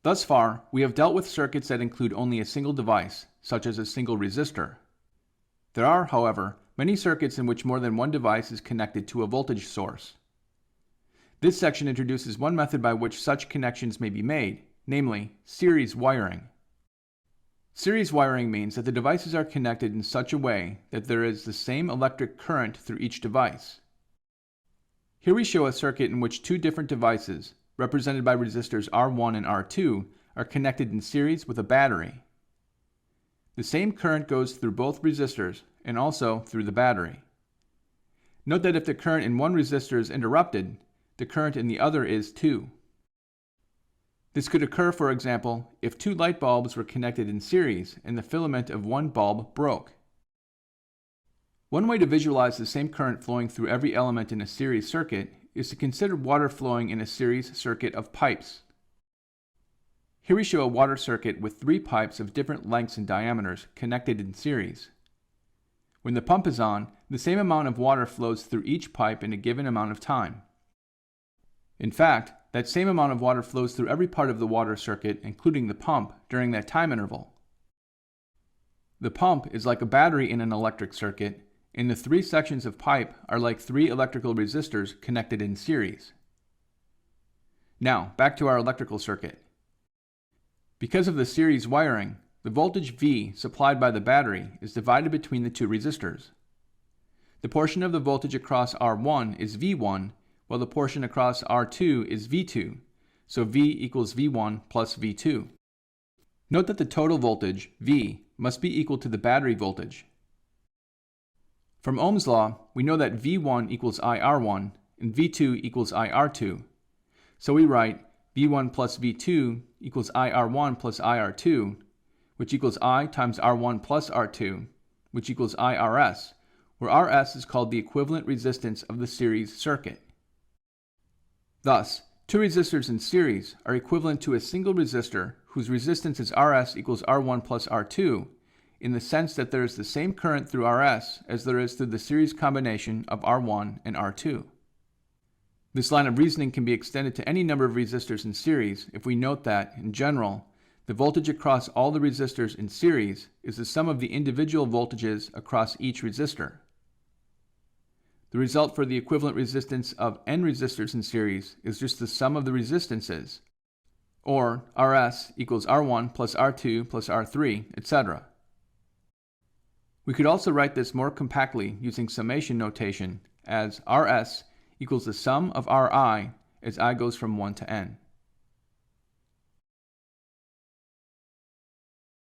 Thus far, we have dealt with circuits that include only a single device, such as a single resistor. There are, however, many circuits in which more than one device is connected to a voltage source. This section introduces one method by which such connections may be made, namely, series wiring. Series wiring means that the devices are connected in such a way that there is the same electric current through each device. Here we show a circuit in which two different devices, represented by resistors R1 and R2, are connected in series with a battery. The same current goes through both resistors and also through the battery. Note that if the current in one resistor is interrupted, the current in the other is too. This could occur, for example, if two light bulbs were connected in series and the filament of one bulb broke. One way to visualize the same current flowing through every element in a series circuit is to consider water flowing in a series circuit of pipes. Here we show a water circuit with three pipes of different lengths and diameters connected in series. When the pump is on, the same amount of water flows through each pipe in a given amount of time. In fact, that same amount of water flows through every part of the water circuit, including the pump, during that time interval. The pump is like a battery in an electric circuit, and the three sections of pipe are like three electrical resistors connected in series. Now, back to our electrical circuit. Because of the series wiring, the voltage V supplied by the battery is divided between the two resistors. The portion of the voltage across R1 is V1, while the portion across R2 is V2, so V equals V1 plus V2. Note that the total voltage, V, must be equal to the battery voltage. From Ohm's law, we know that V1 equals IR1 and V2 equals IR2. So we write V1 plus V2 equals IR1 plus IR2, which equals I times R1 plus R2, which equals IRS, where RS is called the equivalent resistance of the series circuit. Thus, two resistors in series are equivalent to a single resistor whose resistance is Rs equals R1 plus R2, in the sense that there is the same current through Rs as there is through the series combination of R1 and R2. This line of reasoning can be extended to any number of resistors in series if we note that, in general, the voltage across all the resistors in series is the sum of the individual voltages across each resistor. The result for the equivalent resistance of n resistors in series is just the sum of the resistances, or Rs equals R1 plus R2 plus R3, etc. We could also write this more compactly using summation notation as Rs equals the sum of Ri as I goes from 1 to n.